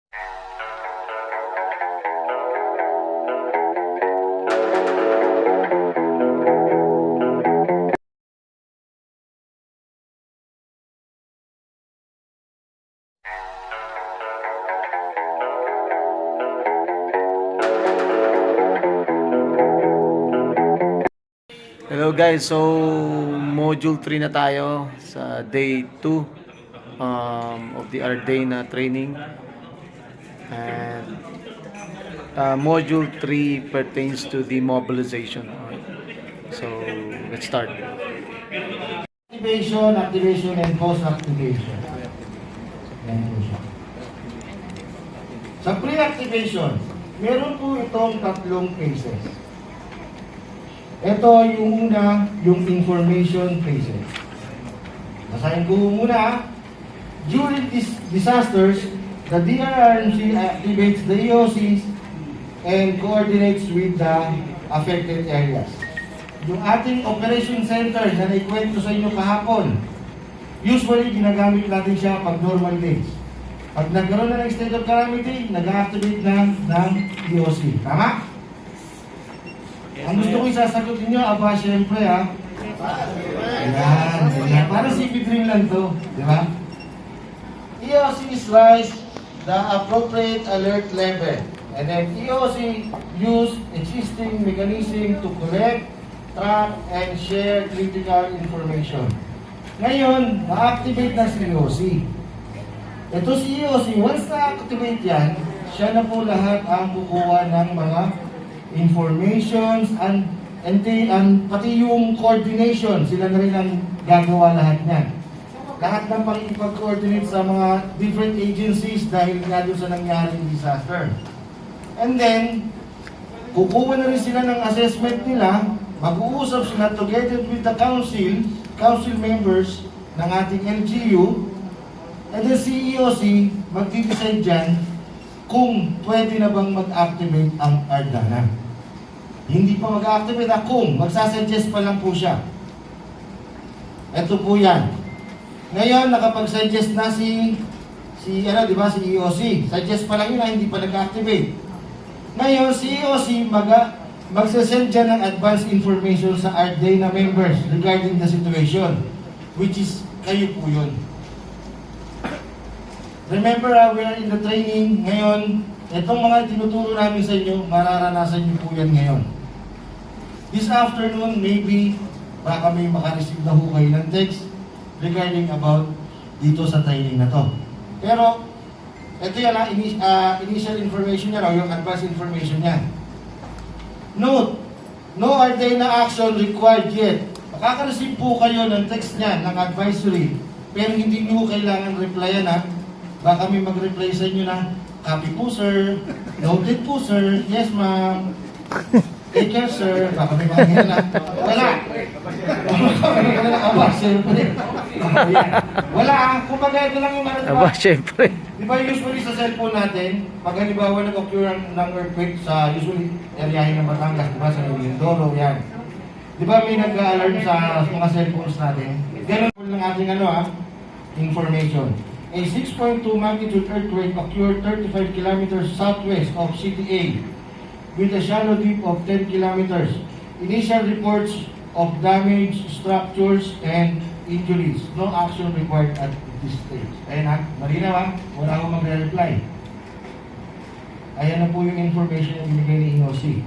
Hello guys, so module 3 na tayo sa day 2 of the Ardena training, and module 3 pertains to the mobilization. So let's start. Activation, and post-activation. Yan po siya. Sa pre-activation, meron po itong tatlong phases. Ito yung una, yung information phases. Basahin ko muna. During these disasters, the DRRMC activates the EOCs and coordinates with the affected areas. Yung ating operation center na naikwento sa inyo kahapon, usually ginagamit natin siya pag normal days. Pag nagkaroon na ng state of calamity, nag-activate na ng EOC. Tama? Ang gusto ko isasagot ninyo, aba, syempre ha. Ayan. Parang CP Dream lang to. Di ba? EOC slice the appropriate alert level. And then EOC use existing mechanism to collect, track, and share critical information. Ngayon, na-activate na si EOC. Ito si EOC, once na-activate yan, siya na po lahat ang kukuha ng mga informations and pati yung coordination, sila na rin ang gagawa lahat niyan. Lahat ng pag-coordinate sa mga different agencies dahil nga doon sa nangyaring disaster. And then, kukuha na rin sila ng assessment nila, mag-uusap sila together with the council members ng ating LGU, and the CEOC mag-decide dyan kung pwede na bang mag-activate ang Ardena. Hindi pa mag-activate na kung, magsasuggest pa lang po siya. Ito po yan. Ngayon, nakapag-suggest na si EOC. Suggest pa lang yun na hindi pa nag-activate. Ngayon, si EOC magsasend dyan ng advance information sa Ardena members regarding the situation, which is kayo po yun. Remember, we are in the training ngayon. Itong mga tinuturo namin sa inyo, mararanasan niyo po yan ngayon. This afternoon, maybe, baka may makareceive na ho kayo ng text regarding about dito sa training na to. Pero, ito yan ang initial information niya, yung advanced information niya. Note, no Ardena action required yet. Makaka-receive po kayo ng text niya, ng advisory, pero hindi niyo kailangan replyan ha. Baka may mag-reply sa inyo na, copy po sir, noted po sir, yes ma'am, take care sir, baka may mga na. Wala. Aba, syempre. Wala, kumbaga ito lang yung Aba, syempre. Di ba usually sa cellphone natin, pag halimbawa nag-occur ng earthquake sa usually area ng Batangas, di ba sa Mindoro, yan. Di ba may nag-alarm sa mga cellphones natin? Ganun po lang ating information. A 6.2 magnitude earthquake occurred 35 kilometers southwest of CTA with a shallow dip of 10 kilometers. Initial reports of damaged structures and injuries. No action required at this stage. Ayan ha, malinaw ha, wala akong magre-reply. Ayan na po yung information na binigay ni EOC.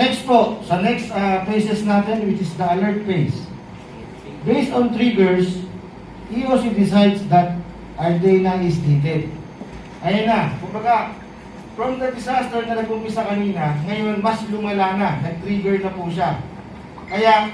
Next po, sa next phases natin, which is the alert phase. Based on triggers, EOC decides that Ardena is needed. Ayan na, kumbaga, from the disaster na nag-umpisa kanina, ngayon mas lumala na, nag-trigger na po siya. Kaya,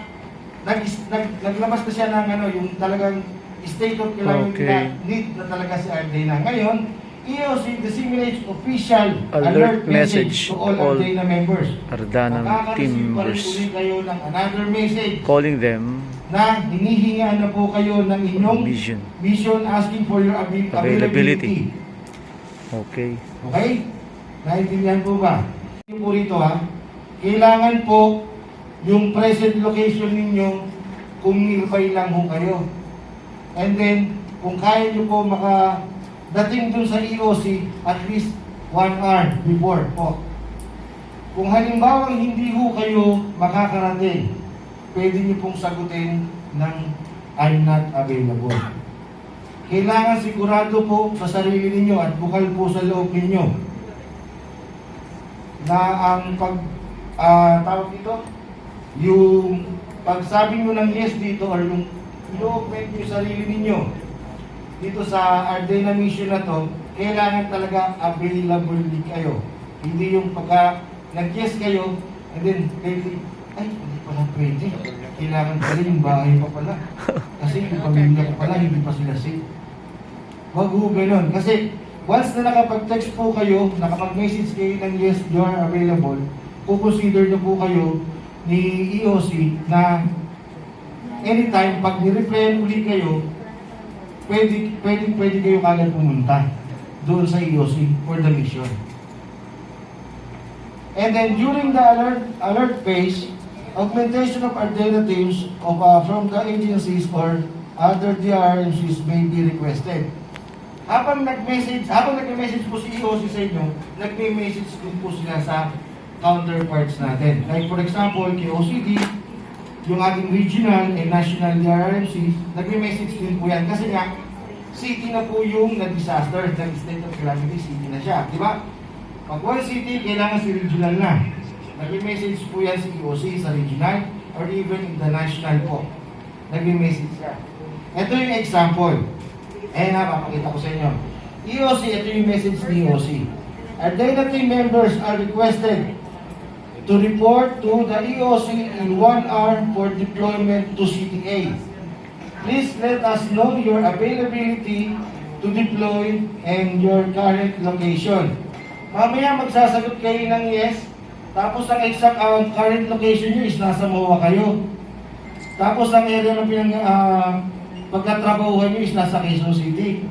naglabas na siya ng yung talagang state of calamity na need na talaga si Ardena. Ngayon, EOC disseminates official alert message to all Ardena members. Ardena team members. Kayo ng another message. Calling them Na hinihinga na po kayo ng inyong mission asking for your availability. Okay. Okay? Naintindihan po ba? Yung po rito ha, kailangan po yung present location ninyo kung nearby lang po kayo. And then, kung kaya nyo po dating dun sa EOC at least 1 hour before po. Kung halimbawa hindi ho kayo makakarating, pwede niyo pong sagutin ng I'm not available. Kailangan sigurado po sa sarili ninyo at bukal po sa loob ninyo na ang tawag dito, yung pagsabi nyo ng yes dito or yung i-open yung sarili ninyo dito sa Ardena mission na to, kailangan talaga available kayo. Hindi yung pagka nag-yes kayo and then ay, hindi pala pwede. Kailangan pala yung bahay pa pala. Kasi yung pamilya pa pala, hindi pa sila safe. Wag ho ganun. Kasi once na nakapag-text po kayo, nakapag-message kayo ng yes, you are available, kukonsider na po kayo ni EOC na anytime, pag ni-reply ulit kayo, pwede kayo kagad pumunta doon sa EOC for the mission. And then during the alert phase, augmentation of our data teams from the agencies or other DRMCs may be requested. Habang nag-message po si EOC sa inyo, nag-message din po sila sa counterparts natin. Like for example, kay OCD, yung ating regional and national DRMC, nag-message din po yan. Kasi nga, city na po yung na-disaster, nag-state of calamity, city na siya. Di ba? Pag one city, kailangan si regional na. Nag-message po yan si EOC sa regional or even in the national po. Nag-message siya. Ito yung example. Nga, papakita ko sa inyo. EOC, ito yung message ni EOC. Our data team members are requested to report to the EOC in 1 hour for deployment to CTA. Please let us know your availability to deploy and your current location. Mamaya magsasagot kayo ng yes, tapos ang exact current location nyo is nasa MOA kayo. Tapos ang area ng pagkatrabahuhan nyo is nasa Quezon City.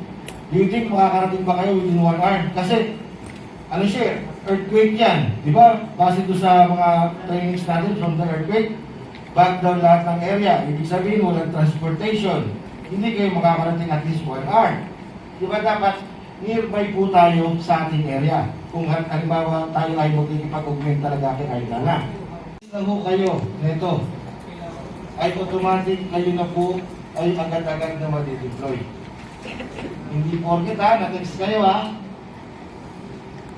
Do you think makakarating ba kayo within 1 hour? Kasi, ano siya, earthquake yan. Di ba? Base doon sa mga trainings natin from the earthquake, back down lahat ng area. Ibig sabihin, walang transportation. Hindi kayo makakarating at least 1 hour. Di ba dapat nearby po tayo sa ating area? Kung halimbawa tayo ay magkikipag-augment talaga kay Ardena. Kung kayo, neto, ay automatic kayo na po ay agad-agad na ma-deploy. Hindi porket na-text kayo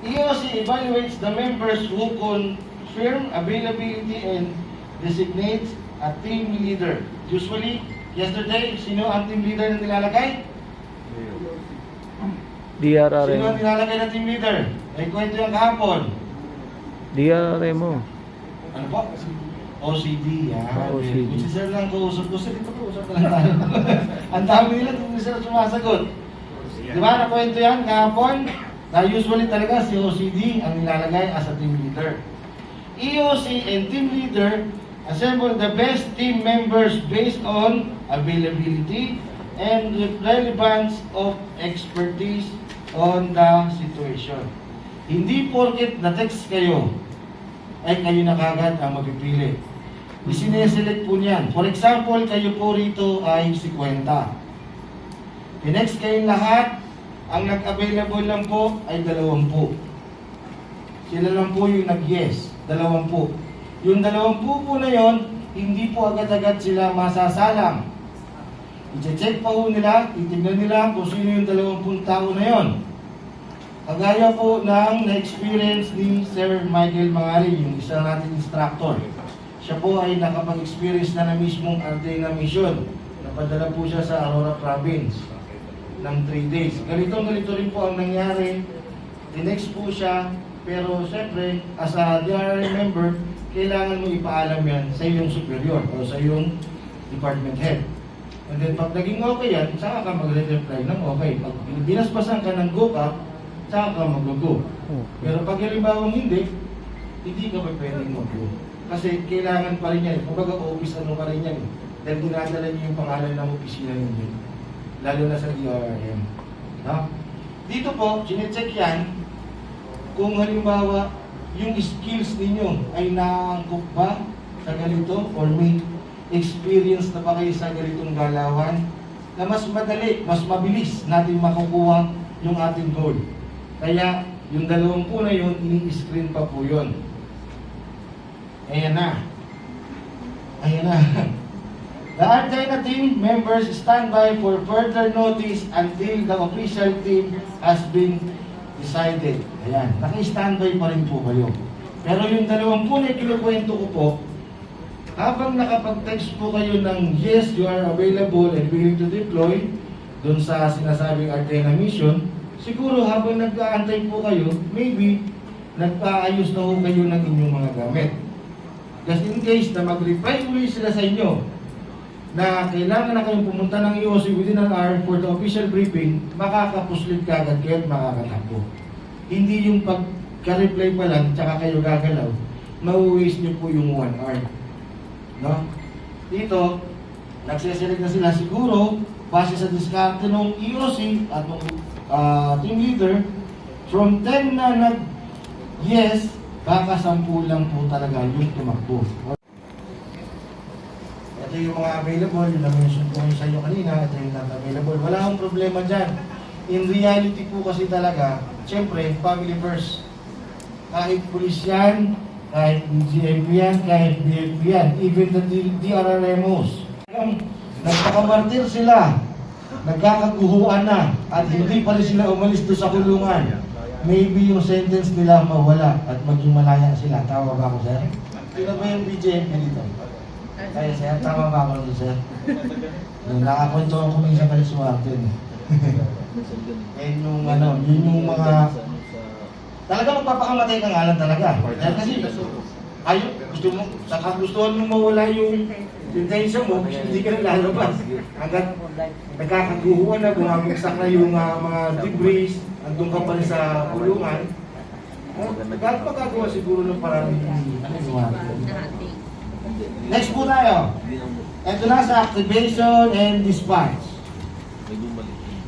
EOC evaluates the members who confirm availability and designates a team leader. Usually, yesterday, sino ang team leader na nilalagay? DRRMO. Sino ang nilalagay na team leader? Ay kwento yung kahapon. DRRMO. Ano po? OCD, OCD. Si Sir lang kausap ko. Sir, ito kausap na lang tayo. Ang dami nila, hindi sila sumasagot. Di ba, nakwento yan kahapon? Na usually talaga si OCD ang nilalagay as a team leader. EOC and team leader assemble the best team members based on availability and relevance of expertise on the situation. Hindi porket na-text kayo, ay kayo na kagad ang mapipili. Isineselect po niyan. For example, kayo po rito ay 50. Next kayong lahat, ang nag-available lang po ay 20. Sila lang po yung nag-yes, 20. Yung 20 po na yon, hindi po agad-agad sila masasalang. I-check pa po nila, titignan nila kung sino yung 20 tao na yon. Kagaya po ng na-experience ni Sir Michael Mangarin, yung isa nating instructor. Siya po ay nakapag-experience na mismong Ardena mission. Napadala po siya sa Aurora Province ng 3 days. Ganito rin po ang nangyari. The-next po siya, pero syempre, as a DRI member, kailangan mo ipaalam yan sa iyong superior o sa iyong department head. And then pag naging okay yan, saka ka mag-reply ng okay. Pag binasbasan ka ng go ka, saka ka mag-go. Pero pag halimbawa hindi ka pa pwedeng mag-go. Kasi kailangan pa rin yan. Kumbaga office ano pa rin yan. Dahil dinadala niyo yung pangalan ng opisina ninyo. Lalo na sa DRM. No? Dito po, chinecheck yan kung halimbawa yung skills ninyo ay naangkop ba sa ganito or may experience na ba kayo sa ganitong galawan na mas madali, mas mabilis natin makukuha yung ating goal. Kaya yung 20 na yun, ini-screen pa po yun. Ayan na. Ayan na. The Argentina team members stand by for further notice until the official team has been decided. Ayan, naka-standby pa rin po kayo. Pero yung 20 na kinukwento ko po, habang nakapag-text po kayo ng yes, you are available and willing to deploy dun sa sinasabing Argentina mission, siguro habang nag-aantay po kayo, maybe nagpaayos na po kayo ng inyong mga gamit. Just in case na mag-reply ulit sila sa inyo na kailangan na kayong pumunta ng EOC within an hour for the official briefing, makakapuslit ka agad kayo at makakatakbo. Hindi yung pagka-reply pa lang, tsaka kayo gagalaw, ma-waste nyo po yung 1 hour. No? Dito, nagseselect na sila siguro, base sa diskarte ng EOC at ng team leader, from 10 na nag-yes, baka 10 lang po talaga yung tumakbo. Ito yung mga available, yung na-mention ko sa iyo kanina, ito yung not available. Wala akong problema dyan. In reality po kasi talaga, syempre, family first. Kahit pulis yan, kahit GMP yan, kahit BFP yan, even the DRRMOs. Nagpakamartir sila, nagkakaguhuan na, at hindi pa rin sila umalis doon sa kulungan. Maybe yung sentence nila mawala at maging malaya sila. Tama ba ako, sir? Sino ba yung BJMP dito? Kaya sir, tama ba ako doon, sir? Nakakwento ako minsan kayo sa atin. Yun yung mga... Talaga magpapakamatay ka nga lang talaga. Kasi sa kagustuhan mo mawala yung intention mo, hindi ka na lalabas. Hanggat nagkakaguhuan na, bumabagsak na yung mga debris, andun ka pa rin sa kulungan, kahit magagawa siguro ng parang next po tayo. Ito na sa activation and dispatch.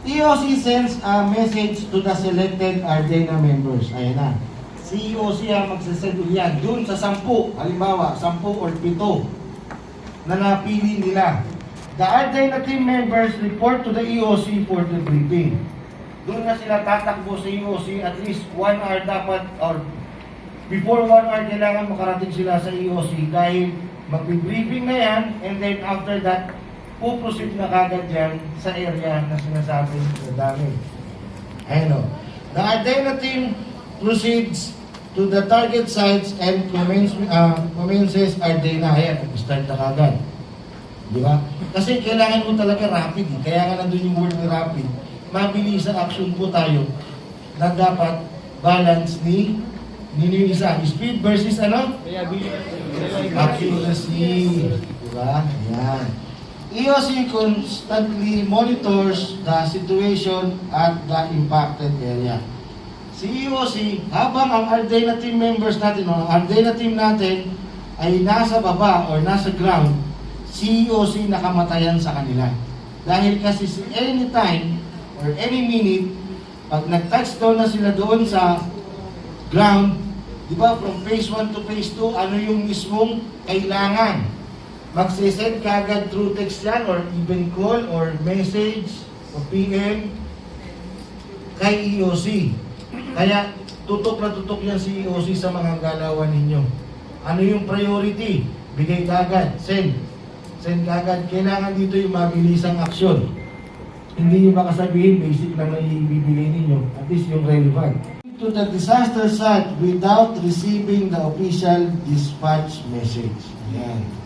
EOC sends a message to the selected Argentina members. Ayan na. Si EOC ang magsasend yan dun sa 10, halimbawa 10 or 7 na napili nila. The Argentina team members report to the EOC for the briefing. Doon na sila tatakbo sa EOC, at least 1 hour dapat, or before 1 hour kailangan makarating sila sa EOC dahil mag-briefing na yan, and then after that, puproceed na kagad yan sa area na sinasabi na dami. Ayun o. The Argentina team proceeds to the target sites and commences Argentina. Ayan, start na kagad. Di ba? Kasi kailangan mo talaga rapid. Kaya nga nandun yung word na rapid. Mabilis sa action po tayo na dapat balance ni yung isa. Speed versus ano? Accuracy. Di ba? Ayan. EOC constantly monitors the situation at the impacted area. Si EOC, habang ang Argentina team members natin, o ang Argentina team natin ay nasa baba or nasa ground, si EOC nakamatayan sa kanila. Dahil kasi anytime or any minute, pag nag-touchdown na sila doon sa ground, di ba, from phase 1 to phase 2, ano yung mismong kailangan? Magsisend ka agad through text yan or even call or message o PM kay EOC. Kaya tutok na tutok yan si EOC sa mga galawan ninyo. Ano yung priority? Bigay ka agad. Send. Send ka agad. Kailangan dito yung mabilisang aksyon. Hindi yung makasabihin, basic na may ibibigay ninyo. At least yung relevant. To the disaster site without receiving the official dispatch message. Ayan.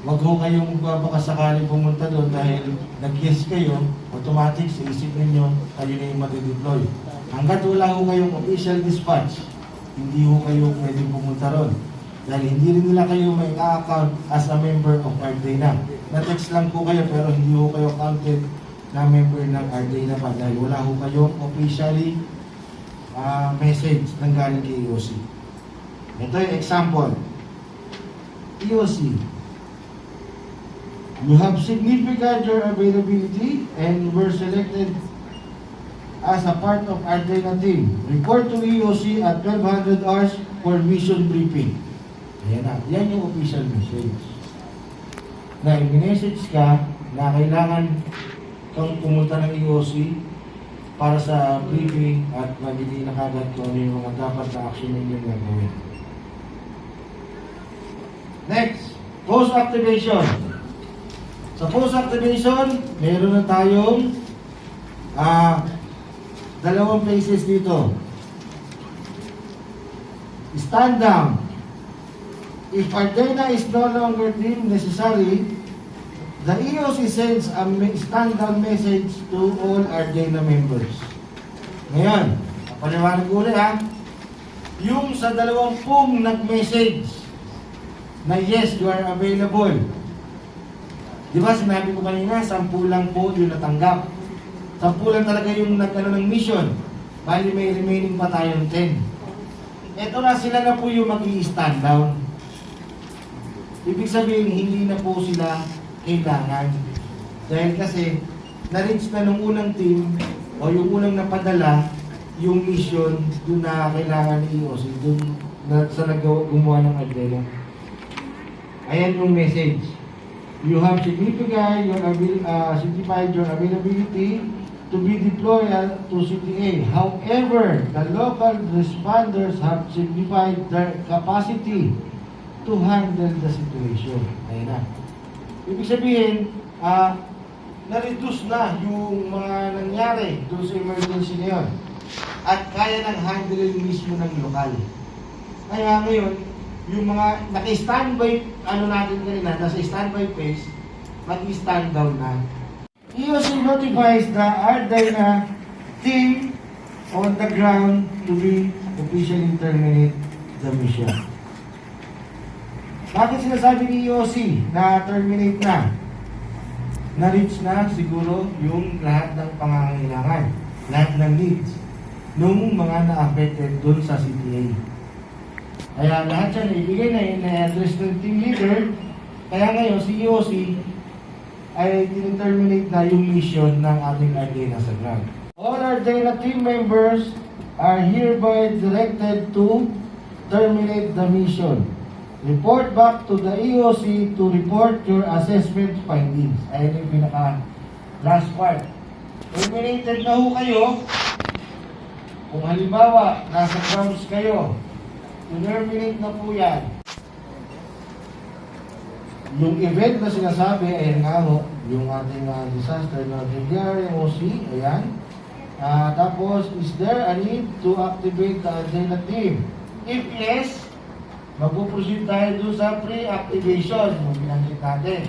Huwag ho kayong baka sakaling pumunta doon dahil nag-yes kayo, automatic sa isip ninyo, kayo na yung matideploy. Hanggat wala ho kayong official dispatch, hindi ho kayo pwedeng pumunta ron. Dahil hindi rin nila kayo may account as a member of Argentina. Na-text lang po kayo pero hindi ho kayo counted na member ng Argentina pa dahil wala ho kayong officially message ng galing kay EOC. Ito yung example. EOC, you have significant your availability and were selected as a part of Argentina team. Report to EOC at 1200 hours for mission briefing. Ayan na. Yan yung official message. Na i-message ka na kailangan kang pumunta ng EOC para sa briefing at magiging na kagad kung ano yung mga dapat na action ninyo gagawin. Next, post-activation. Sa post-activation, meron na tayong dalawang phases dito. Stand down. If our data is no longer deemed necessary, the EOC sends a stand down message to all our data members. Ngayon, paliwanag ko ulit ha. Yung sa 20 nag-message na yes, you are available. Di ba sinabi ko kanina, 10 lang po yung natanggap. 10 lang talaga yung nagkano ng mission. Bali may remaining pa tayong 10. Ito na sila na po yung mag-i-stand down. Ibig sabihin, hindi na po sila kailangan. Dahil kasi, na-reach na nung unang team o yung unang napadala yung mission doon na kailangan ni EOC, doon na, sa gumawa ng Aldero. Ayan yung message. You have signified your availability to be deployed to CTA. However, the local responders have signified their capacity to handle the situation. Ayan na. Ibig sabihin, na-reduce na yung mga nangyari doon sa emergency na yun. At kaya nang handle mismo ng lokal. Kaya ngayon, yung mga naka-standby, natin kanina, nasa standby phase, mag-stand down na. EOC notifies the RDINA team on the ground to be officially terminate the mission. Bakit sinasabi ni EOC na terminate na? Na-reach na siguro yung lahat ng pangangailangan, lahat ng needs, nung mga na-affected dun sa CTA. Kaya lahat yan, ibigay na yun, na-address ng team leader. Kaya ngayon, si EOC ay terminate na yung mission ng ating RDINA sa ground. All RDINA team members are hereby directed to terminate the mission. Report back to the EOC to report your assessment findings. Ayan yung pinaka last part. Terminated na ho kayo. Kung halimbawa, nasa grounds kayo, terminate na po yan. Yung event na sinasabi, ayan nga ho, yung ating disaster na DRMOC, ayan. Tapos, is there a need to activate the Aldera team? If yes, magpuproceed tayo doon sa pre-activation, yung binanggit natin.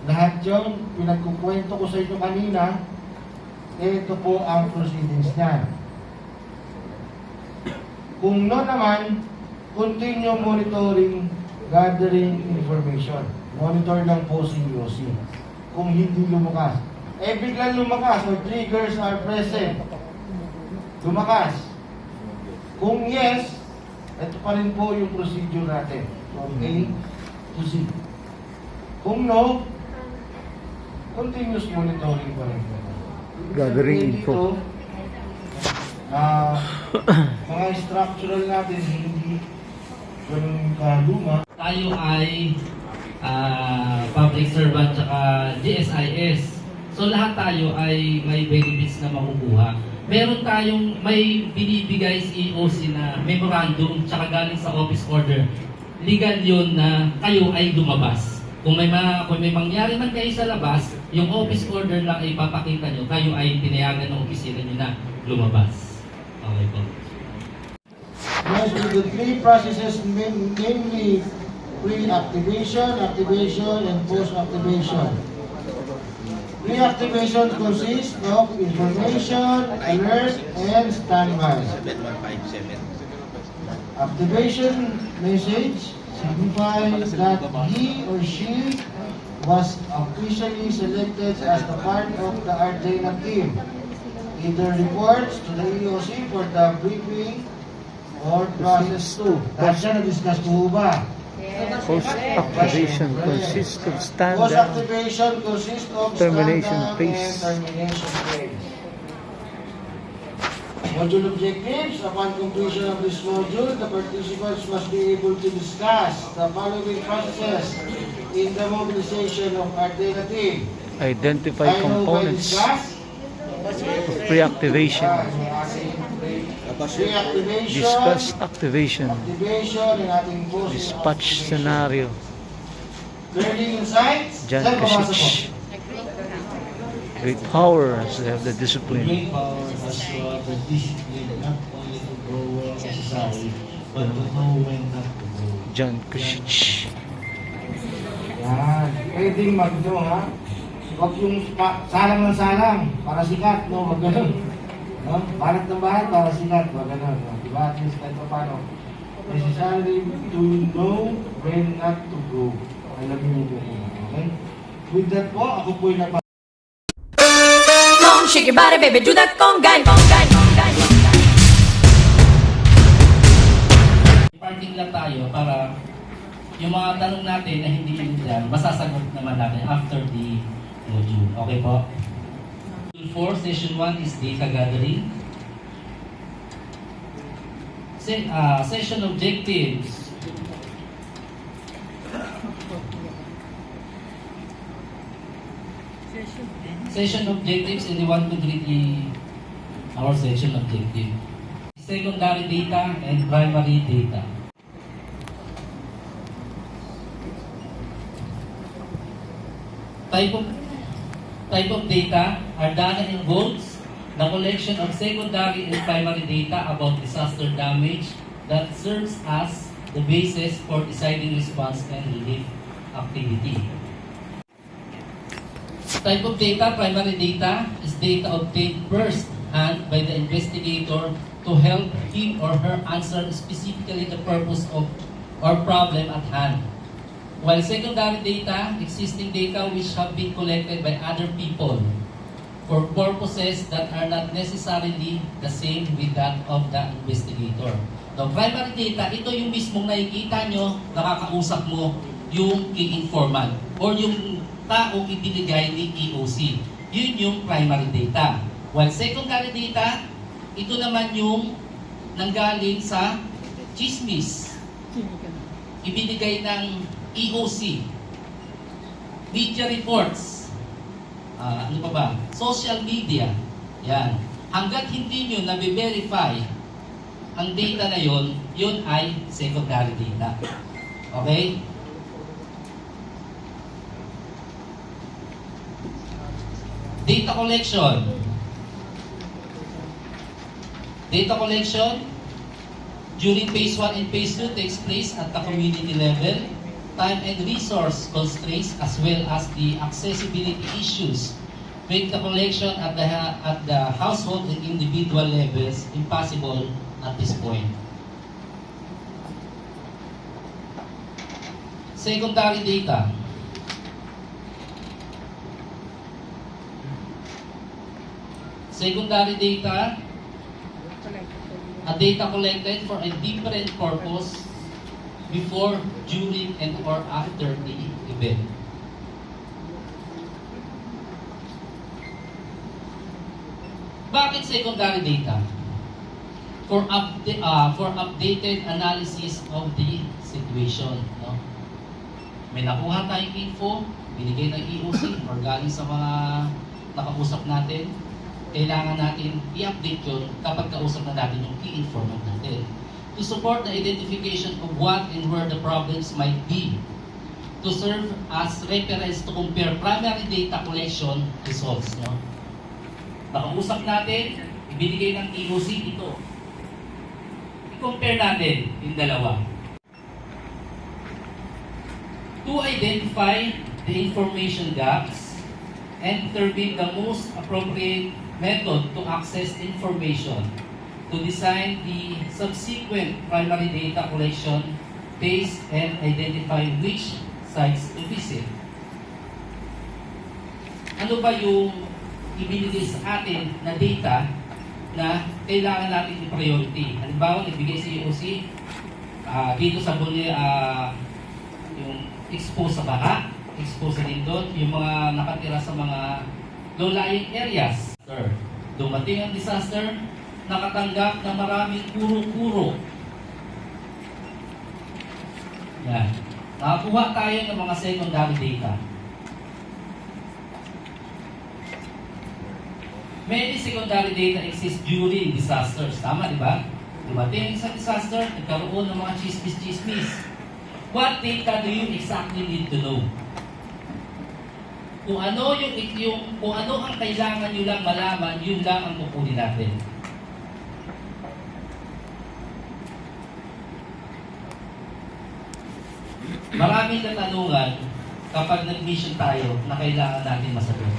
Lahat yun, pinagkukwento ko sa inyo kanina, ito po ang proceedings niyan. Kung no naman, continue monitoring, gathering information. Monitor lang po si EOC. Kung hindi lumakas. Biglang lumakas or triggers are present. Lumakas. Kung yes, ito pa rin po yung procedure natin. From A to Z. Kung no, continuous monitoring pa rin. Gathering info. Mga structural natin, hindi ganun kaluma. Tayo ay public servant tsaka GSIS. So lahat tayo ay may benefits na makukuha. Meron tayong may binibigay sa EOC na memorandum tsaka galing sa office order. Legal yun na kayo ay lumabas. Kung may mangyari man kayo sa labas, yung office order lang ay papakita nyo, kayo ay tinayagan ng opisina nyo na lumabas. Okay po. Yes, with the three processes, namely pre-activation, activation, and post-activation. Pre-activation consists of information, alert, and standby. Activation message signifies that he or she was officially selected as the part of the RDINA team. Either reports to the EOC for the briefing or process 2. Lahat siya na-discuss ko ba? Post-activation consists of stand-down, Post-activation consists of termination stand-down phase. and termination phase. Module objectives. Upon completion of this module, the participants must be able to discuss the following processes in the mobilization of our data team. Identify I know by components discuss, of Pre-activation. Yung ating pre-activation. Discuss activation. Activation ng ating post. Dispatch scenario. Learning insights. John Saan papasok po? Kasich. Great power has to have the discipline. Great power has to have the discipline, not only to grow where necessary, but to know when not to grow. John Kasich. Yan. Pwedeng mag-do, ha? Huwag yung salang ng salang, para sikat, no? Huwag ganun. No? Barat ng barat, para sikat, huwag ganun. No? Diba? At least kahit pa paano. Necessary to know when not to go. Alam niyo po. Okay? With that po, ako po'y napa... Come on, shake your body, baby, do that conga, conga, conga. Parting lang tayo para yung mga tanong natin na hindi yun dyan, masasagot naman natin after the module. Okay po? Module 4, Session 1 is data gathering. Session objectives. Session objectives, and we want to read our session objective. Secondary data and primary data. Type of data are data involves the collection of secondary and primary data about disaster damage that serves as the basis for deciding response and relief activity. Type of data, primary data, is data obtained first hand by the investigator to help him or her answer specifically the purpose of or problem at hand. While secondary data, existing data which have been collected by other people for purposes that are not necessarily the same with that of the investigator. The primary data, ito yung mismong nakikita nyo, nakakausap mo yung key informant or yung taong ibinigay ni EOC. Yun yung primary data. While secondary data, ito naman yung nanggaling sa chismis. Ibinigay ng EOC. Media reports. Ano pa ba? Social media. Yan. Hanggat hindi nyo nabe-verify ang data na yun, yun ay secondary data. Okay? Data collection. Data collection during phase 1 and phase 2 takes place at the community level. Time and resource constraints as well as the accessibility issues make the collection at the household and individual levels impossible at this point. Secondary data. Secondary data, a data collected for a different purpose before, during, and or after the event. Bakit secondary data? For updated analysis of the situation. No? May nakuha tayong info, binigay ng EOC or galing sa mga nakausap natin, kailangan natin i-update yun kapag kausap na natin yung key informant natin. To support the identification of what and where the problems might be. To serve as reference to compare primary data collection results. No? Nakausap natin, ibinigay ng EOC ito. I-compare natin yung dalawa. To identify the information gaps and determine the most appropriate method to access information, to design the subsequent primary data collection phase and identify which sites to visit. Ano ba yung ibinigay sa atin na data na kailangan natin i-priority? Halimbawa, ibigay sa EOC dito sa yung exposed sa baha, exposed din doon, yung mga nakatira sa mga low-lying areas. Dumating ang disaster, nakatanggap ng maraming kuro-kuro. Yan. Nakakuha tayo ng mga secondary data. Many secondary data exist during disasters. Tama, di ba? Dumating sa disaster, nagkaroon ng mga chismis-chismis. What data do you exactly need to know? Kung ano kung ano ang kailangan nyo lang malaman, yun lang ang kukunin natin. Maraming katanungan kapag nag-mission tayo na kailangan natin masagot.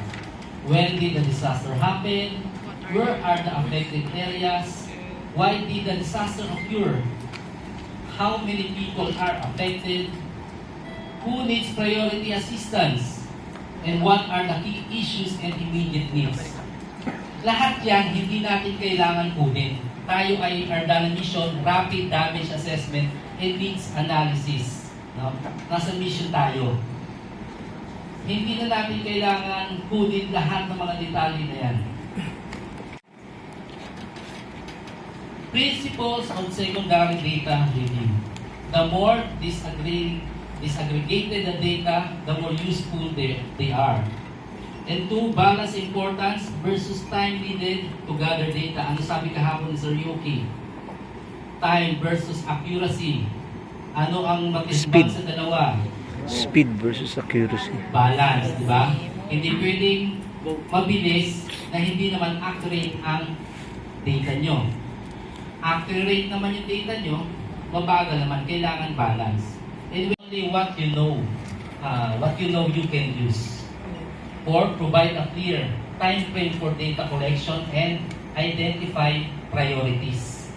When did the disaster happen? Where are the affected areas? Why did the disaster occur? How many people are affected? Who needs priority assistance? And what are the key issues and immediate needs? Lahat yan, hindi natin kailangan kunin. Tayo ay our mission, rapid damage assessment and needs analysis. No? Nasa mission tayo. Hindi na natin kailangan kunin lahat ng mga detalye na yan. Principles of secondary data review. The more disaggregated the data, the more useful they are. And two, balance importance versus time needed to gather data. Ano sabi kahapon ni Sir Yuki? Time versus accuracy. Ano ang mag-isbang sa dalawa? Speed versus accuracy. Balance, di ba? Hindi pwedeng mabilis na hindi naman accurate ang data nyo. Accurate naman yung data nyo, mabagal naman, kailangan balance. And only what you know you can use. Or provide a clear time frame for data collection and identify priorities.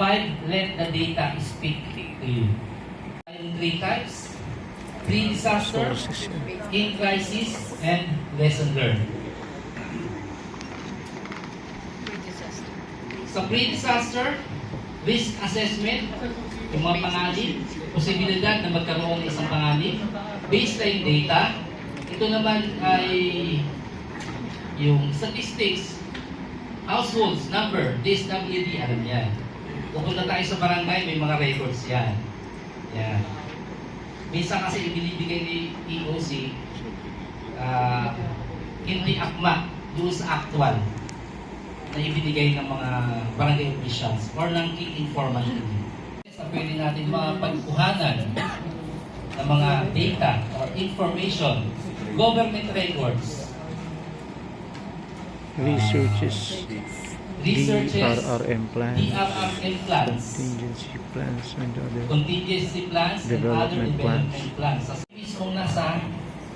5, let the data speak to you. In 3 types, pre-disaster, in crisis, and lesson learned. Sa pre-disaster, risk assessment, yung mga panganib, posibilidad na magkaroon ng isang panganib, baseline data, ito naman ay yung statistics, households, number, DSWD, alam yan. Kung na tayo sa barangay, may mga records yan. Yan. Minsan kasi ibinibigay ni EOC, hindi akma doon sa actual na ibinigay ng mga barangay officials or ng key informant. Na pwede natin mapagkuhanan ng mga data or information, government records, Researches. DRRM plans. DRRM plans, Contingency plans and other. contingency plans, and other Development development plans. Sa mismo nasa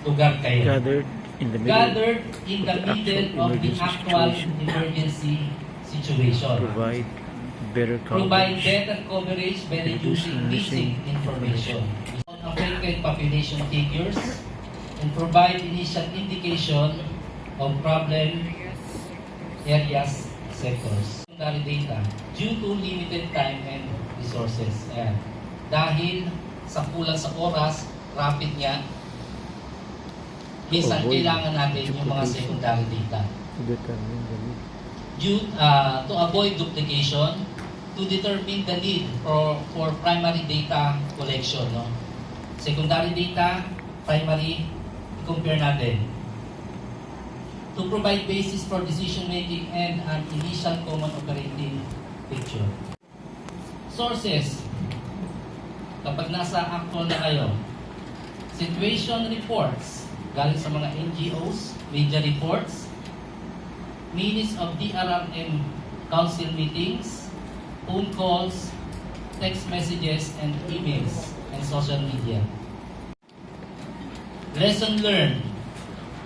lugar kayo. Gathered in the middle. Gathered in the middle of the actual emergency situation. Provide better Provide coverage. better coverage by reducing missing information. Affected population figures and provide initial indication of problem areas, sectors. Secondary data due to limited time and resources. Ayan. Dahil sa kulang sa oras, rapid niya, minsan kailangan natin yung mga secondary data. Determine the need. To avoid duplication, to determine the need for primary data collection. No? Secondary data, primary, compare natin. To provide basis for decision making and an initial common operating picture. Sources. Kapag nasa actual na kayo, situation reports, galing sa mga NGOs, media reports, minutes of DRRM council meetings, phone calls, text messages, and emails, and social media. Lesson learned.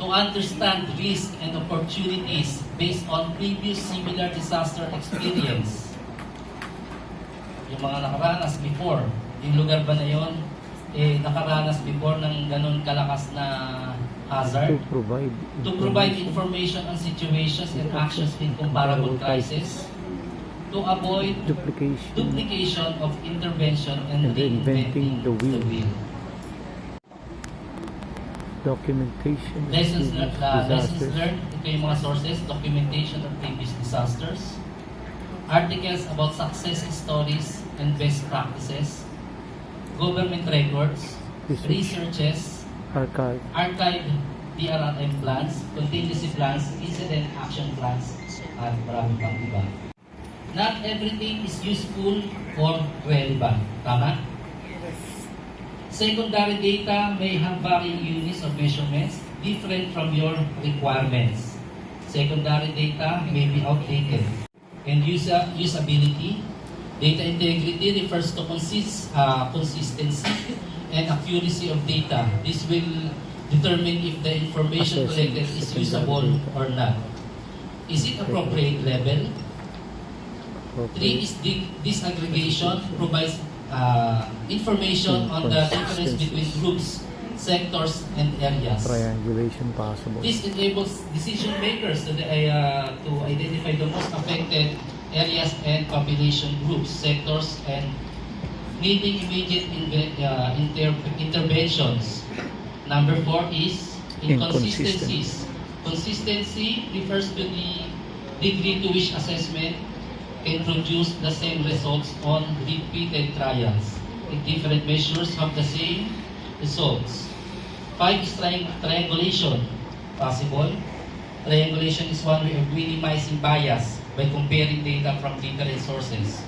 To understand risk and opportunities based on previous similar disaster experience. Yung mga nakaranas before, yung lugar ba na yun, nakaranas before ng ganun kalakas na hazard. To provide information on situations and actions in comparable crisis. To avoid duplication of intervention and reinventing the wheel. Documentation. Lessons learned, Disasters. ito yung mga sources, documentation of previous disasters, articles about success stories and best practices, government records, researches, Archive. archived DRRM plans, contingency plans, incident action plans, at marami pang iba. Not everything is useful or relevant. Tama? Secondary data may have varying units of measurements different from your requirements. Secondary data may be outdated. And usability. Data integrity refers to consistency and accuracy of data. This will determine if the information collected is usable or not. Is it appropriate level? 3 is disaggregation, provides information on the difference between groups, sectors, and areas. Triangulation possible. This enables decision makers to identify the most affected areas and population groups, sectors, and needing immediate interventions. Number 4 is inconsistencies. Consistency refers to the degree to which assessment can produce the same results on repeated trials. If different measures have the same results. 5 is triangulation. Possible. Triangulation is one way of minimizing bias by comparing data from different sources.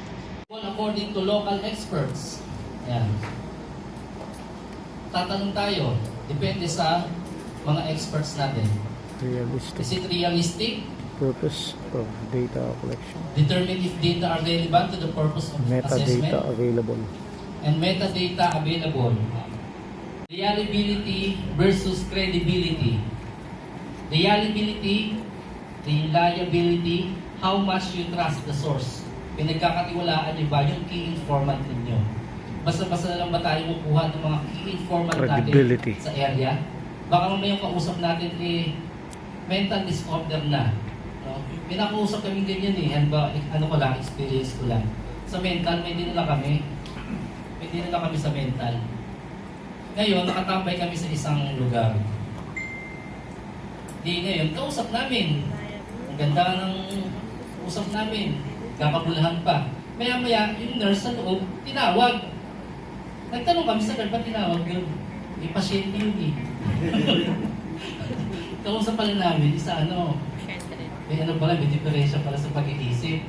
According to local experts. Yan. Tatanong tayo, depende sa mga experts natin. Realistic. Is it realistic? Purpose of data collection. Determine if data are relevant to the purpose of assessment. Metadata available. And metadata available. Reliability versus credibility. Reliability, reliability, how much you trust the source. Pinagkakatiwalaan niyo ba yung key informant ninyo? Basta-basta na lang ba tayo makuha ng mga key informant natin sa area? Baka mamaya yung kausap natin mental disorder na. No? Pinakausap kami ganyan ano ko lang, experience ko lang. Sa mental, may dinala kami sa mental. Ngayon, nakatambay kami sa isang lugar. Ngayon, kausap namin. Ang ganda ng usap namin. Kakabulahan pa. Maya-maya, yung nurse sa loob, tinawag. Nagtanong kami sa ba't tinawag yun? May pasyente yun Kausap pala namin, may may diferensya pala sa pag-iisip.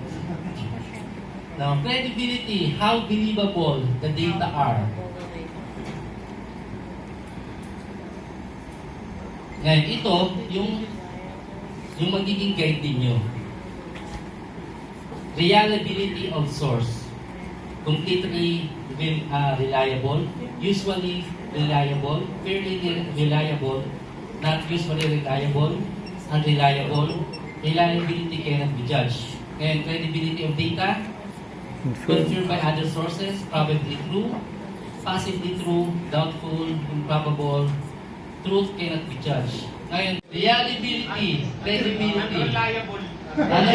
Now, credibility, how believable the data are. Ngayon, ito, yung magiging guide ninyo. Reliability of source. Completely reliable, usually reliable, fairly reliable, not usually reliable, unreliable. Reliability cannot be judged. And credibility of data, confirmed by other sources, probably true, possibly true, doubtful, improbable. Truth cannot be judged. Ngayon, reliability, credibility. Ano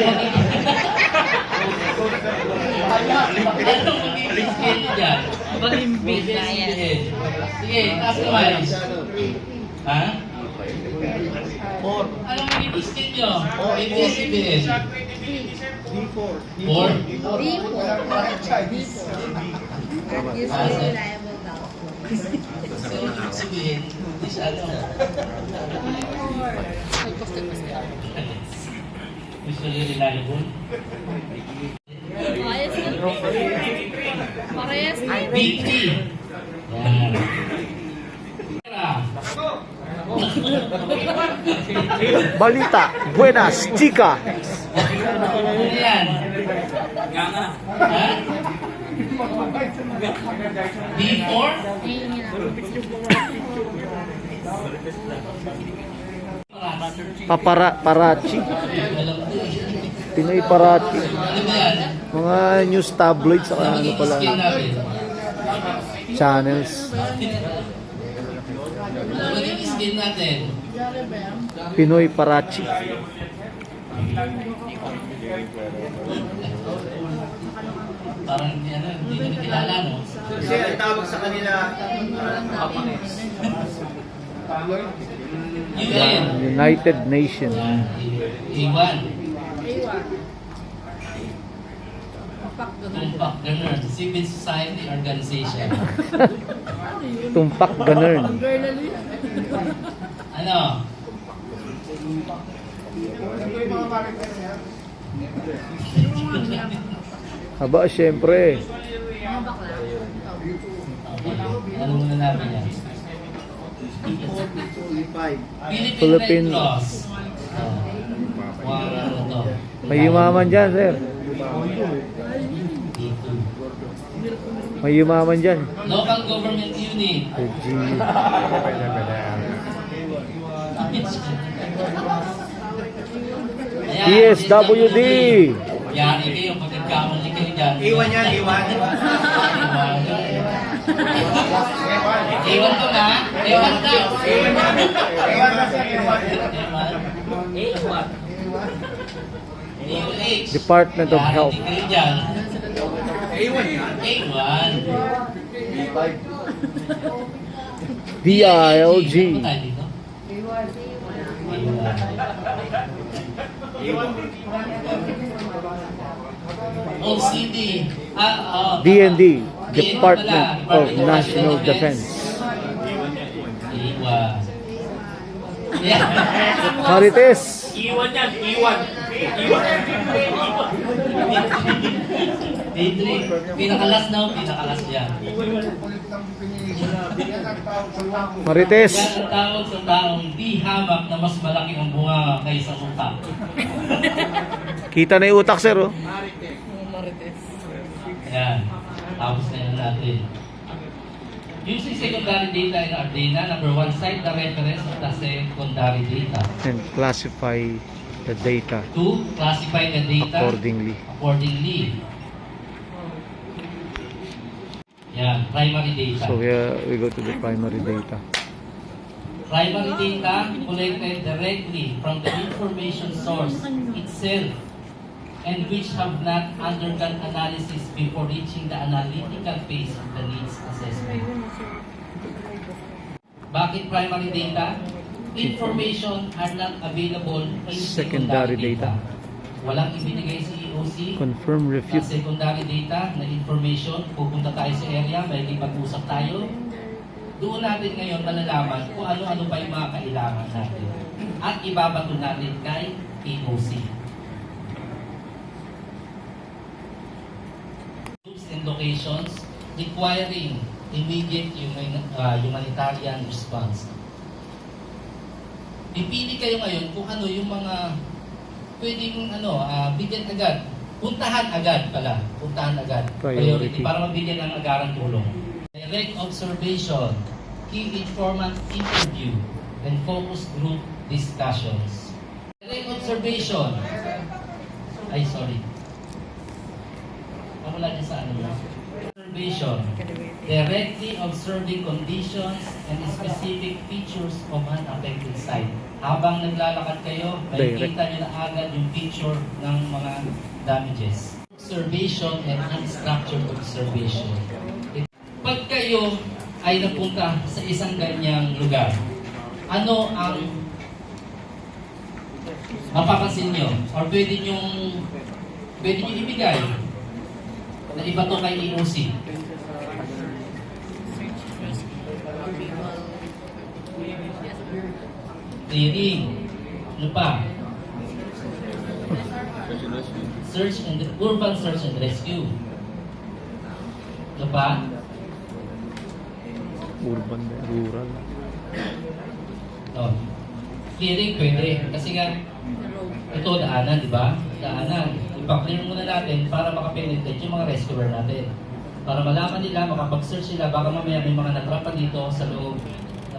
magiging scale nyo dyan? Mag-imbig na yan. Sige, taas naman. Ha? Ano magiging scale nyo? ABS-CBN. 4? Reliable daw. Sabihin, hindi siya usually reliable. Ayos na. Parehas na. B3. Yan. Balita. Buenas, chica. Ano yan? Ganga. Ha? B4? Parachi. Pinoy Parachi. Ano ba yan? Mga news tabloids saka ano pala. Skin natin. Channels. Ano magiging skin natin? Pinoy Parachi. Parang hindi na kilala, no? Kasi ang tawag sa kanila, UN. United Nations. A1. Tumpak Ganun. Civil Society Organization. Tumpak Ganern. Ano? Aba, syempre. Mga bakla. Ano muna namin yan? Philippine Philippine. Red Cross. Wow, ano to? May yumaman dyan, sir. Dito. May yumaman dyan. Local Government Unit. Ayan, DSWD. Yari kayo, pag nagkamali kayo dyan. Iwan yan, iwan. Iwan ko na. Iwan daw. Iwan na siya, iwan. Iwan. DOH. Department of Health. Yari kayo dyan. Iwan. DILG. Ano tayo dito? Iwan. OCD. DND. Department of National Defense. Iwan. Yeah. Marites. Iwan yan, iwan. Iwan. D3. Pinakalas na, pinakalas yan. Marites. Yan ang tawag sa taong di hamak na mas malaki ang bunga kaysa utak. Kita na yung utak, sir. Oh. Ayan. Tapos na yan natin. Using secondary data in our data, number one, cite the reference of the secondary data. And classify the data Two, classify the data accordingly. accordingly. Yan, primary data. So we go to the primary data. Primary data collected directly from the information source itself and which have not undergone analysis before reaching the analytical phase of the needs assessment. Bakit primary data? Information are not available in Secondary data. Walang ibinigay si EOC Confirm, na refute. secondary data na information. Pupunta tayo sa area, may pag-usap tayo. Doon natin ngayon malalaman kung ano-ano pa yung mga kailangan natin. At ibabato natin kay EOC. Groups and locations requiring immediate humanitarian response. Pipili kayo ngayon kung ano yung mga pwedeng bigyan agad. Puntahan agad pala. Puntahan agad. Priority. Para mabigyan ng agarang tulong. Direct observation, key informant interview, and focus group discussions. Direct observation. Ay, sorry. Wala din sa ano mo. Observation. Directly observing conditions and specific features of an affected site. Habang naglalakad kayo, makikita nyo na agad yung picture ng mga damages. Observation and unstructured observation. Pag kayo ay napunta sa isang ganyang lugar, ano ang mapapansin nyo? Or pwede nyo ibigay na iba to kay EOC? Clearing. Ano pa? Urban search and rescue. Ano pa? Urban, rural. Oh. Clearing pwede. Kasi nga, ito daanan, di ba? Daanan. Ipa-clear muna natin para makapenetrate yung mga rescuer natin. Para malaman nila, makapag-search sila, baka mamaya may mga natrapa dito sa loob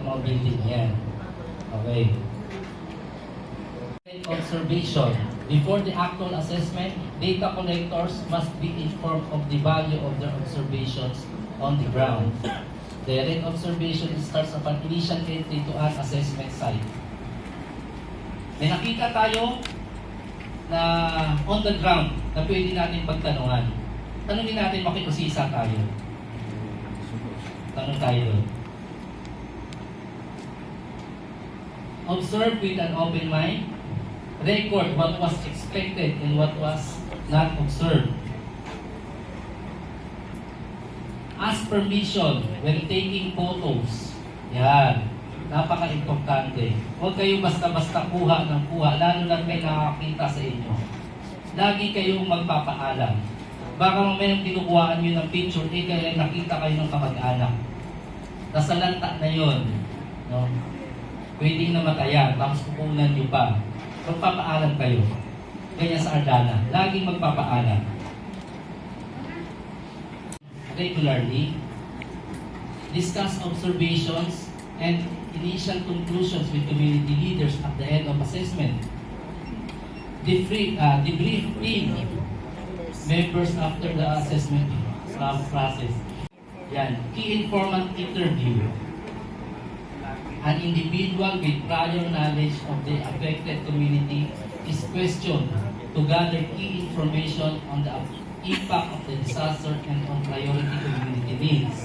ng mga building yan. Okay. Observation. Before the actual assessment, data collectors must be informed of the value of their observations on the ground. Direct observation starts upon initial entry to an assessment site. May nakita tayo na on the ground na pwede natin pagtanungan. Tanungin natin, makikusisa tayo. Tanong tayo doon. Observe with an open mind. Record what was expected and what was not observed. Ask permission when taking photos. Yan. Napaka-importante. Huwag kayong basta-basta kuha ng kuha, lalo na may nakakita sa inyo. Lagi kayong magpapaalam. Baka mamayang kinukuhaan nyo ng picture, kaya nakita kayo ng kamag-anak. Nasa lanta na yon, no? Pwedeng namatayan, tapos kukunan nyo pa. Magpapaalam kayo. Ganyan sa Ardana. Laging magpapaalam. Regularly, discuss observations and initial conclusions with community leaders at the end of assessment. Debrief team members after the assessment process. Yan. Key informant interview. An individual with prior knowledge of the affected community is questioned to gather key information on the impact of the disaster and on priority community needs.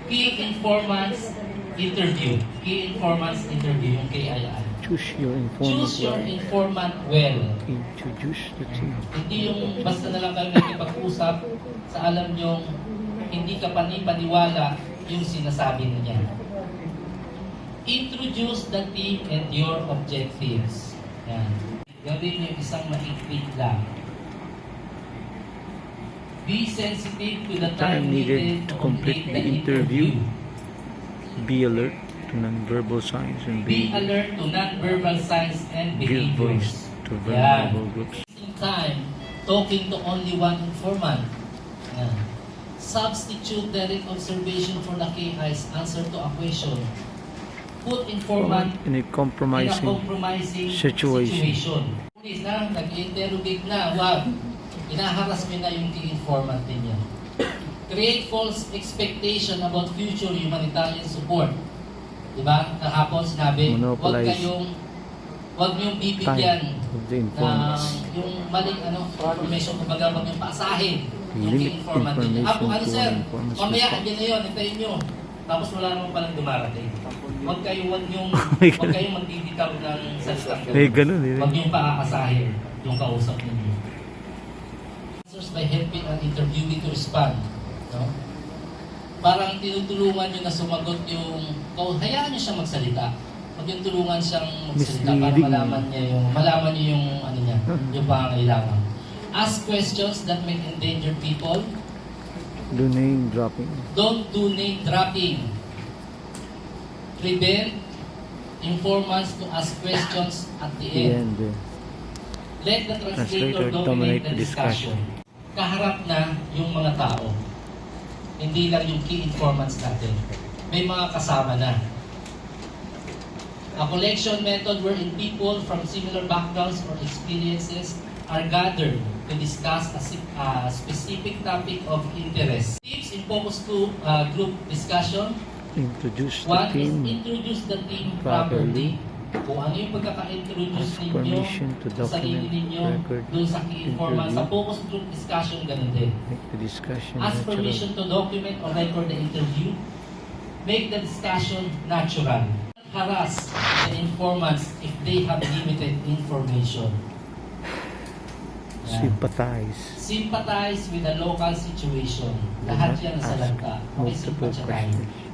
Key informants interview. Key informants interview, yung KII. Choose your informant. Choose your informant well. Introduce the team. Hindi yung basta na lang kayo nakipag-usap sa alam nyong hindi ka panipaniwala yung sinasabi niya. Introduce the team and your objectives. Yan. Gawin yung isang maiklit lang. Be sensitive to the time needed to complete the interview. Be alert to non-verbal signs and Be alert to non-verbal signs and give voice behaviors. to vulnerable groups. In time, talking to only one informant. Yan. Substitute direct observation for the KI's answer to a question. Put informant In a compromising situation. Pulis na, nag-interrogate na, wag. Inaharas mo na yung key informant ninyo. Create false expectation about future humanitarian support. Diba? Kahapon sinabi, Monopolize wag niyong bibigyan of the ng informants. yung maling information, kumbaga wag niyong paasahin yung Limit key informant ninyo. information to Sir, informants mamaya, response. andyan na yun, hintayin nyo. Tapos wala naman palang dumarating. Wag kayong magbibitaw ng salitang May ganun eh. Wag niyong paaasahin yung kausap ninyo. Answers by helping an interviewee to respond. No? Parang tinutulungan nyo na sumagot yung, hayaan nyo siyang magsalita. Huwag yung tulungan siyang magsalita para Misleading. malaman nyo yung, ano niya, yung pangangailangan. Ask questions that may endanger people. Do name dropping. Don't do name dropping. Prevent informants to ask questions at the end. Let the translator dominate the discussion. Kaharap na yung mga tao. Hindi lang yung key informants natin. May mga kasama na. A collection method wherein people from similar backgrounds or experiences are gathered to discuss a specific topic of interest. Tips in focus group discussion. Introduce the One is team. introduce the team properly. Kung ano yung pagkaka-introduce Ask ninyo permission to sa sarili document, ninyo record, doon sa key informant. Sa interview. focus group discussion, ganun din. Make the discussion Ask natural. permission to document or record the interview. Make the discussion natural. Harass the informants if they have limited information. Yan. Sympathize. Sympathize with the local situation. Lahat yan sa lagta. Okay, Multiple sympathize. questions.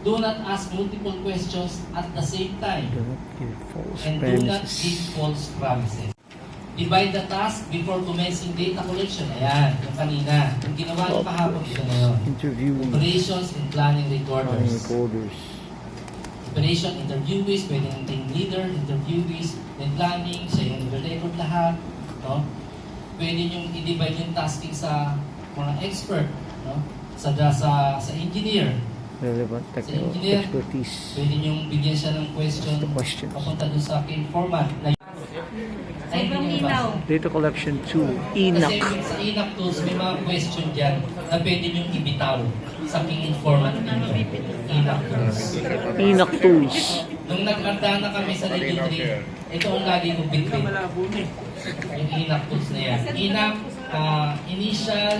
Do not ask multiple questions at the same time. Do not give false And do not give premises. false promises. Divide the task before commencing data collection. Ayan, yung kanina. Yung ginawa niyo kahapon, ito na yun. Interviewing. Operations and planning Planning recorders. recorders. Operation, interviewees, pwede ng team leader, interviewees, then planning, siya yung nag-record lahat. No? Pwede nyo i-divide yung tasking sa mga expert. No? Sa engineer. Relevant technical engineer. expertise. Pwede nyo bigyan siya ng question. The questions. Papunta dun sa key format. Sobrang inaw. Data collection 2. Kasi INAC. sa INAC tools, may mga question dyan na pwede nyo ibitaw sa key format ninyo. INAC tools. INAC tools. Nung nag-anda na kami sa level 3, ito ang lagi kong bitbit. Yung INAC tools na yan. INAC, Initial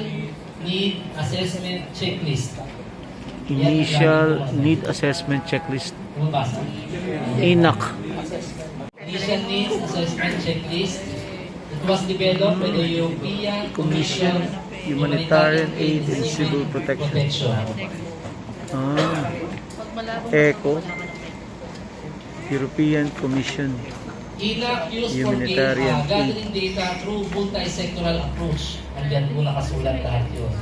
Need Assessment Checklist. Initial Need Assessment Checklist. Bumabasa. INAC. Initial Needs Assessment Checklist. It was developed by the European Commission Humanitarian Aid and Civil Protection. Protection. ECO. European Commission. INAC used for Humanitarian aid. gathering data through multi-sectoral approach. Andyan po nakasulat lahat yun.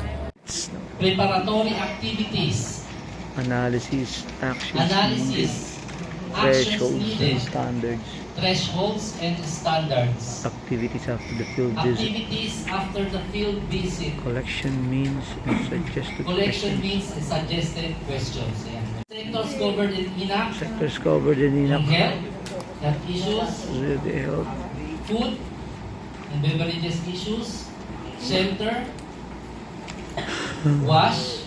Preparatory activities, Analysis, actions needed, analysis, actions thresholds and needed, standards, thresholds and standards, activities after the field visit, activities after the field visit, collection means and suggested collection questions. means and suggested questions. Ayan. Sectors covered in INAC, Sectors covered in yung INAC, health issues, the health, food and beverages issues, shelter, wash,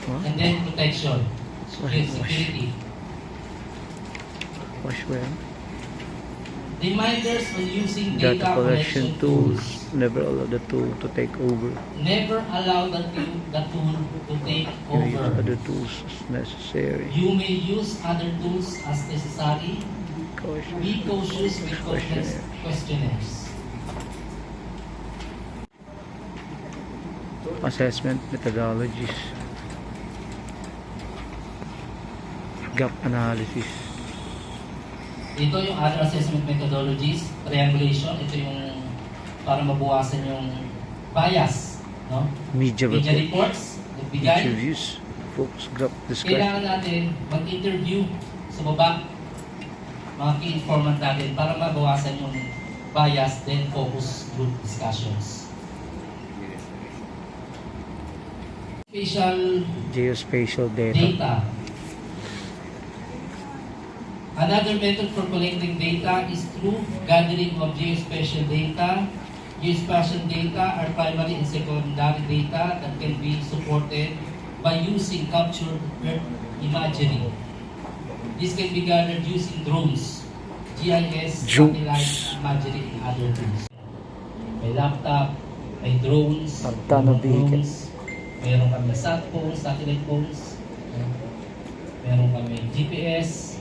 and then protection, security. wash well, Reminders on using data data collection tools, never allow the tool to take over. Never allow the tool to take Use over. other tools as necessary. You may use other tools as necessary. Caution. Be cautious with complex questionnaires. Assessment methodologies, gap analysis, Ito yung other assessment methodologies, triangulation. Ito yung para mabawasan yung bias, no? media Media report, reports, nagbigay. interviews, focus group discussion, Kailangan natin mag-interview sa baba, mga key informant natin para mabawasan yung bias, then focus group discussions. Spatial geospatial data, data. Another method for collecting data is through gathering of geospatial data. Geospatial data are primary and secondary data that can be supported by using captured Earth imagery. This can be gathered using drones, GIS, satellite imagery, and other tools. May laptop, may drones, Pagkano vehicle? meron kami sat phones, satellite phones, meron kami GPS,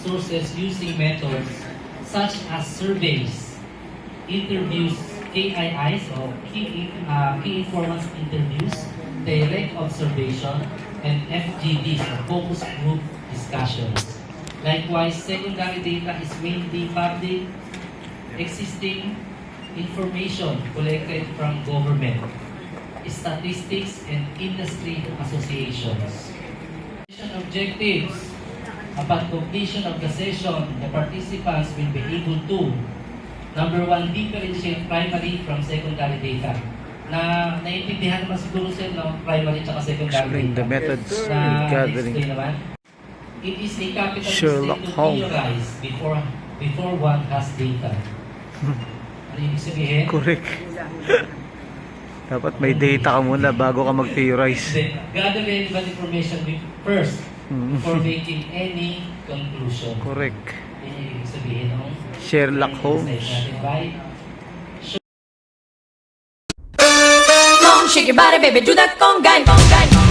sources using methods such as surveys, interviews, KIIs or key informants interviews, direct observation, and FGDs or focus group discussions. Likewise, secondary data is mainly public, existing information collected from government, statistics, and industry associations. Objectives. Upon completion of the session, the participants will be able to, number one, differentiate primary from secondary data. Na naiintindihan naman siguro sir, no? Primary at secondary explain data. the methods Na in gathering. explain naman. It is a capital Sherlock mistake to Holmes. theorize before one has data. Ano ibig sabihin? correct. Dapat may data ka muna bago ka mag-theorize. Then, gather relevant information first before making any conclusion. Correct. Yan yung ibig sabihin ng Sherlock Holmes. Come on, shake your body, baby, do that conga, conga.